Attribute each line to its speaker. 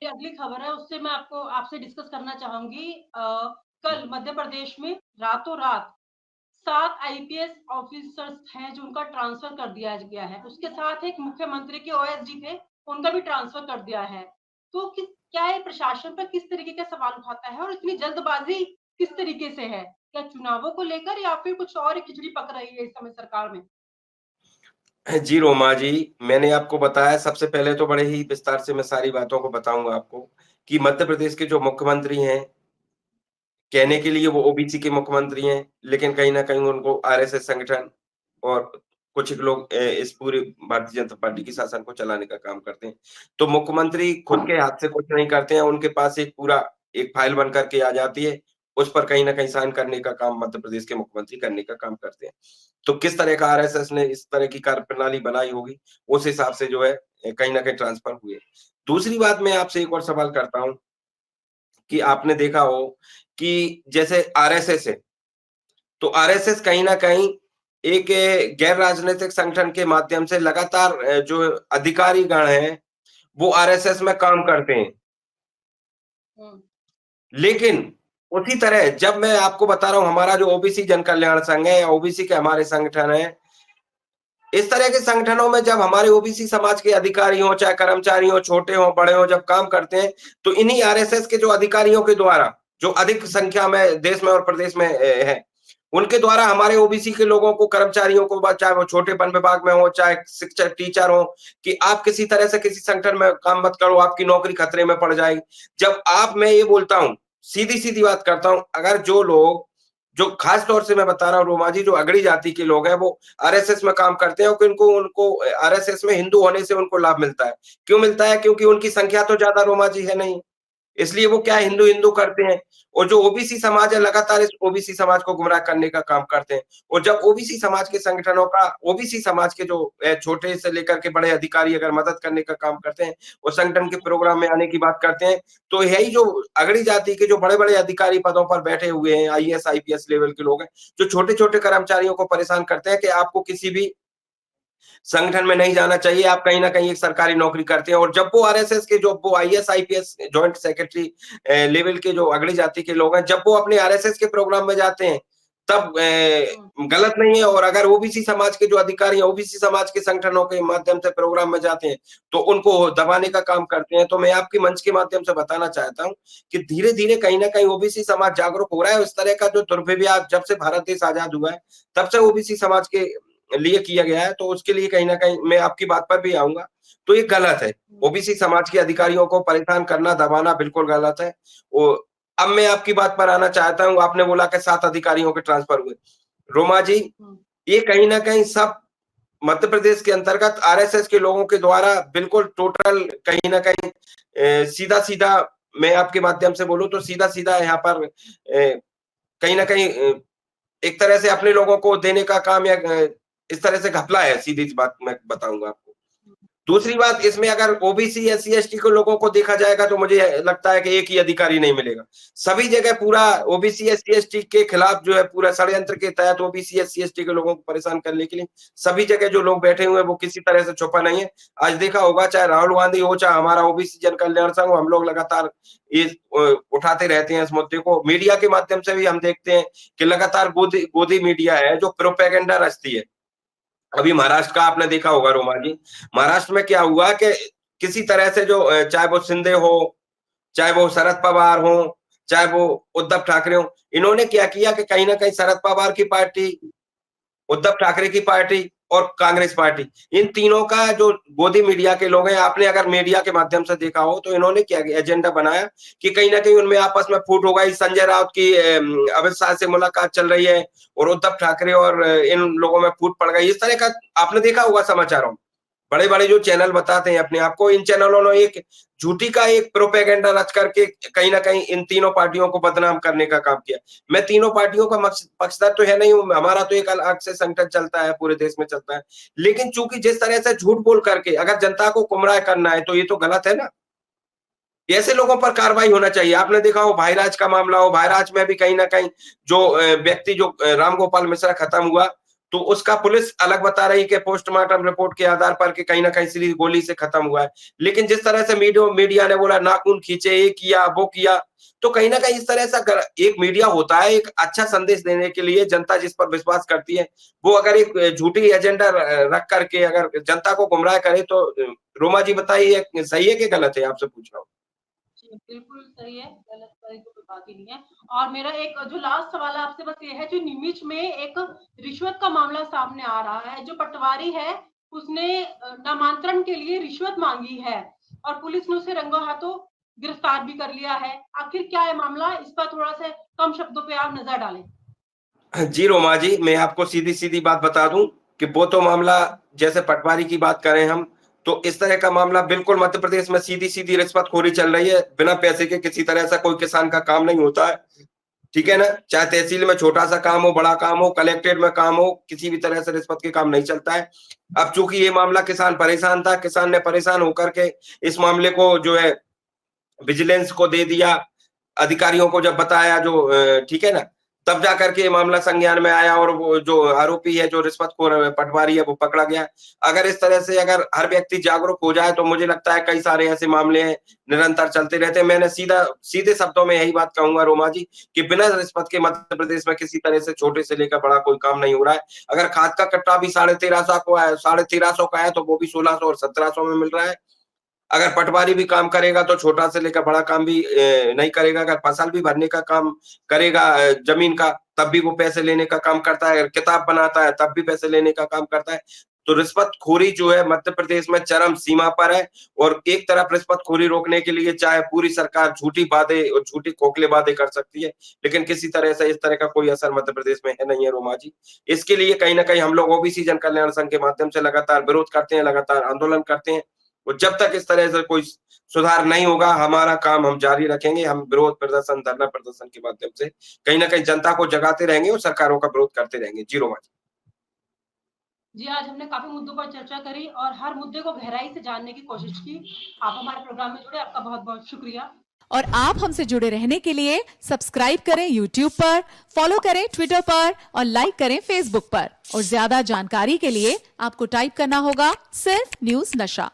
Speaker 1: मेरी अगली खबर है उससे मैं आपको आपसे डिस्कस करना चाहूँगी। कल मध्य प्रदेश में रातों-रात 7 आईपीएस ऑफिसर्स हैं जो उनका ट्रांसफर कर दिया गया है। उसके साथ एक मुख्यमंत्री के ओएसडी थे, उनका भी ट्रांसफर कर दिया है। तो किस क्या ये प्रशासन पर किस तरीके का सवाल उठाता है और इतनी जल्दबाज़ी किस तरीके से है? क्या चुनावों को लेकर या फिर कुछ और ही खिचड़ी पक रही है इस समय सरकार में?
Speaker 2: जी, रोमा जी, मैंने आपको बताया सबसे पहले तो बड़े ही विस्तार से मैं सारी बातों को बताऊँगा आपको, कि मध्य प्रदेश के जो मुख्यमंत्री हैं, कहने के लिए वो ओबीसी के मुख्यमंत्री हैं, लेकिन कहीं न कहीं उनको आरएसएस संगठन और कुछ लोग इस पूरी भारतीय जनता पार्टी के शासन को चलाने का काम करते हैं। तो मुख्यमंत्री खुद के हाथ से कुछ नहीं करते हैं, उनके पास एक पूरा एक फाइल बन कर के आ जाती है, उस पर कहीं न कहीं साइन करने का काम मध्य प्रदेश के मुख्यमंत्री करने का काम करते हैं। तो किस तरह का आरएसएस ने इस तरह की कार्यप्रणाली बनाई होगी, उस हिसाब से जो है कहीं न कहीं ट्रांसफर हुए। दूसरी बात मैं आपसे एक और सवाल करता हूँ कि आपने देखा हो कि जैसे आरएसएस है, तो आरएसएस कहीं न कहीं एक गैर राजनीतिक संगठन के माध्यम से लगातार जो अधिकारी गण हैं, वो आरएसएस में काम करते हैं।
Speaker 1: हुँ।
Speaker 2: लेकिन उसी तरह जब मैं आपको बता रहा हूँ हमारा जो ओबीसी जन कल्याण संघ है या ओबीसी के हमारे संगठन हैं, इस तरह के संगठनों में जब हमारे ओबीसी समाज के अधिकारी हों, चाहे कर्मचारी हों, छोटे हों, बड़े हों, जब काम करते हैं, तो इन्हीं आरएसएस के जो अधिकारियों के द्वारा, जो अधिक संख्या में देश में और प्रदेश में हैं, उनके द्वारा हमारे ओबीसी के लोगों को, कर्मचारियों को, चाहे वो छोटे वन विभाग में हो, चाहे शिक्षक, टीचर हो, कि आप किसी तरह से किसी संगठन में काम मत करो, आपकी नौकरी खतरे में पड़ जाएगी। जब मैं ये बोलता हूँ, सीधी-सीधी बात करता हूँ, अगर जो लोग जो खास तौर से मैं बता रहा हूँ रोमा जी, जो अगड़ी जाति के लोग हैं, वो आरएसएस में काम करते हैं और उनको उनको आरएसएस में हिंदू होने से उनको लाभ मिलता है। क्यों मिलता है? क्योंकि उनकी संख्या तो ज़्यादा रोमा जी है नहीं। इसलिए वो क्या हिंदू-हिंदू करते हैं और जो ओबीसी समाज है लगातार इस ओबीसी समाज को गुमराह करने का काम करते हैं और जब ओबीसी समाज के संगठनों का ओबीसी समाज के जो छोटे से लेकर के बड़े अधिकारी अगर मदद करने का काम करते हैं और संगठन के प्रोग्राम में आने की बात करते हैं, तो यही जो अगड़ी जाति के जो बड़े-बड़े अधिकारी पदों पर बैठे हुए हैं, आईएएस, आईपीएस लेवल के लोग हैं, जो छोटे-छोटे कर्मचारियों को परेशान करते हैं कि आपको किसी भी संगठन में नहीं जाना चाहिए, आप कहीं न कहीं एक सरकारी नौकरी करते हैं और जब वो आरएसएस के जो वो IAS, IPS joint secretary level के जो अगड़ी जाति के लोग हैं, जब वो अपने आरएसएस के प्रोग्राम में जाते हैं, तब
Speaker 1: हुँ।
Speaker 2: गलत नहीं है और अगर ओबीसी समाज के जो अधिकारी हैं, ओबीसी समाज के संगठनों के माध्यम से प्रोग्राम में जाते हैं, तो उनको दबाने का काम करते हैं। तो मैं आपके मंच के माध्यम से बताना चाहता हूँ कि धीरे-धीरे कहीं न कहीं ओबीसी समाज जागरूक हो रहा है और इस तरह का जो दुर्व्यवहार जब से भारत देश आज़ाद हुआ है, तब से ओबीसी समाज के लिए किया गया है, तो उसके लिए कहीं न कहीं मैं आपकी बात पर भी आऊँगा, तो ये गलत है।
Speaker 1: हुँ।
Speaker 2: ओबीसी समाज के अधिकारियों को परेशान करना, दबाना बिल्कुल गलत है। ओ अब मैं आपकी बात पर आना चाहता हूँ, आपने बोला कि 7 अधिकारियों के ट्रांसफर हुए। रोमा जी,
Speaker 1: हुँ।
Speaker 2: ये कहीं न कहीं सब मध्य प्रदेश के अंतर्गत आरएसएस के लोगों के द्वारा बिल्कुल टोटल कहीं न कहीं सीधा-सीधा मैं आपके माध्यम से बोलूँ तो सीधा-सीधा यहाँ पर कहीं न कहीं एक तरह से अपने लोगों को देने का काम या इस तरह से घपला है, सीधी-सी बात मैं बताऊँगा आपको। दूसरी बात इसमें अगर ओबीसी, एससी, एसटी के लोगों को देखा जाएगा तो मुझे लगता है कि एक ही अधिकारी नहीं मिलेगा। सभी जगह पूरा ओबीसी, एससी, एसटी के खिलाफ जो है पूरा षड्यंत्र के तहत ओबीसी, एससी, एसटी के लोगों को परेशान करने के लिए सभी जगह जो लोग बैठे हुए हैं वो किसी तरह से छुपा नहीं है। आज देखा होगा चाहे राहुल गांधी हो, चाहे हमारा ओबीसी जन कल्याण संघ हो, हम लोग लगातार ये उठाते रहते हैं इस मुद्दे को। मीडिया के माध्यम से भी हम देखते हैं कि लगातार गोदी गोदी मीडिया है जो प्रोपेगेंडा रचती है। अभी महाराष्ट्र का आपने देखा होगा रोमा जी, महाराष्ट्र में क्या हुआ कि किसी तरह से जो चाहे वो शिंदे हो, चाहे वो शरद पवार हो, चाहे वो उद्धव ठाकरे हो, इन्होंने क्या किया कि कहीं न कहीं शरद पवार की पार्टी, उद्धव ठाकरे की पार्टी और कांग्रेस पार्टी, इन तीनों का जो गोदी मीडिया के लोग हैं, आपने अगर मीडिया के माध्यम से देखा हो, तो इन्होंने क्या एजेंडा बनाया कि कहीं न कहीं उनमें आपस में फूट हो गई। संजय राउत की अमित शाह से मुलाकात चल रही है और उद्धव ठाकरे और इन लोगों में फूट पड़ गई। इस तरह का आपने देखा होगा समाचारों में। बड़े-बड़े जो चैनल बताते हैं अपने आप को, इन चैनलों ने एक झूठी का एक प्रोपेगेंडा रच करके कहीं न कहीं इन तीनों पार्टियों को बदनाम करने का काम किया। मैं तीनों पार्टियों का पक्षधर तो है नहीं हूँ, हमारा तो एक अलग से संगठन चलता है, पूरे देश में चलता है। लेकिन चूँकि जिस तरह से झूठ बोल करके अगर जनता को गुमराह करना है, तो ये तो गलत है ना? ऐसे लोगों पर कार्रवाई होना चाहिए। आपने देखा हो भाईराज का मामला हो, भाईराज में भी कहीं न कहीं जो व्यक्ति जो राम गोपाल मिश्रा खत्म हुआ, तो उसका पुलिस अलग बता रही है कि पोस्टमार्टम रिपोर्ट के आधार पर कि कहीं ना कहीं सीधी गोली से खत्म हुआ है। लेकिन जिस तरह से मीडिया ने बोला नाखून खींचे, ये किया वो किया, तो कहीं ना कहीं इस तरह से एक मीडिया होता है एक अच्छा संदेश देने के लिए, जनता जिस पर विश्वास करती है वो अगर एक झूठी एजेंडा रख करके अगर जनता को गुमराह करे तो रोमा जी बताइए सही है कि गलत है, आपसे पूछ रहा हूँ।
Speaker 1: जी, बिल्कुल सही है, गलत सही तो कोई बात ही नहीं है। और मेरा एक जो लास्ट सवाल है आपसे बस ये है, जो नीमच में एक रिश्वत का मामला सामने आ रहा है, जो पटवारी है उसने नामांतरण के लिए रिश्वत मांगी है और पुलिस ने उसे रंगों हाथों गिरफ्तार भी कर लिया है। आखिर क्या है मामला? इस पर थोड़ा सा कम शब्दों पे आप नजर डालें।
Speaker 2: जी रोमा जी, मैं आपको सीधी-सीधी बात बता दूँ कि वो तो मामला जैसे पटवारी की बात करें हम, तो इस तरह का मामला बिल्कुल मध्य प्रदेश में सीधी-सीधी रिश्वतखोरी चल रही है। बिना पैसे के किसी तरह से कोई किसान का काम नहीं होता है। ठीक है ना? चाहे तहसील में छोटा-सा काम हो, बड़ा काम हो, कलेक्टेट में काम हो, किसी भी तरह से रिश्वत के काम नहीं चलता है। अब चूँकि ये मामला किसान परेशान था, किसान ने परेशान होकर के इस मामले को जो है विजिलेंस को दे दिया, अधिकारियों को जब बताया जो ठीक है ना? तब जाकर के ये मामला संज्ञान में आया और वो जो आरोपी है, जो रिश्वतखोर पटवारी है, वो पकड़ा गया। अगर इस तरह से अगर हर व्यक्ति जागरूक हो जाए, तो मुझे लगता है कई सारे ऐसे मामले हैं, निरंतर चलते रहते हैं। मैंने सीधे शब्दों में यही बात कहूँगा रोमा जी, कि बिना रिश्वत के मध्य प्रदेश में किसी तरह से छोटे से लेकर बड़ा कोई काम नहीं हो रहा है। अगर खाद का कट्टा भी 1350 को है 1350 का है, तो वो भी 1600 और 1700 में मिल रहा है। अगर पटवारी भी काम करेगा तो छोटा से लेकर बड़ा काम भी नहीं करेगा। अगर फसल भी भरने का काम करेगा जमीन का, तब भी वो पैसे लेने का काम करता है। किताब बनाता है, तब भी पैसे लेने का काम करता है। तो रिश्वतखोरी जो है मध्य प्रदेश में चरम सीमा पर है और एक तरफ रिश्वतखोरी रोकने के लिए चाहे पूरी सरकार झूठी बातें और झूठी खोखले वादे कर सकती है, लेकिन किसी तरह से इस तरह का कोई असर मध्य प्रदेश में है नहीं है रोमा जी। इसके लिए कहीं न कहीं हम लोग ओबीसी जन कल्याण संघ के माध्यम से लगातार विरोध करते हैं, लगातार आंदोलन करते हैं। और जब तक इस तरह से कोई सुधार नहीं होगा, हमारा काम हम जारी रखेंगे। हम विरोध प्रदर्शन, धरना प्रदर्शन के माध्यम से कहीं न कहीं जनता को जगाते रहेंगे और सरकारों का विरोध करते रहेंगे। जी रोमा जी।
Speaker 1: जी, आज हमने काफ़ी मुद्दों पर चर्चा करी और हर मुद्दे को गहराई से जानने की कोशिश की। आप हमारे प्रोग्राम में जुड़े, आपका बहुत-बहुत शुक्रिया।
Speaker 3: और आप हमसे जुड़े रहने के लिए सब्सक्राइब करें YouTube पर, फॉलो करें Twitter पर और लाइक करें Facebook पर। और ज्यादा जानकारी के लिए आपको टाइप करना होगा सिर्फ न्यूज़ नशा।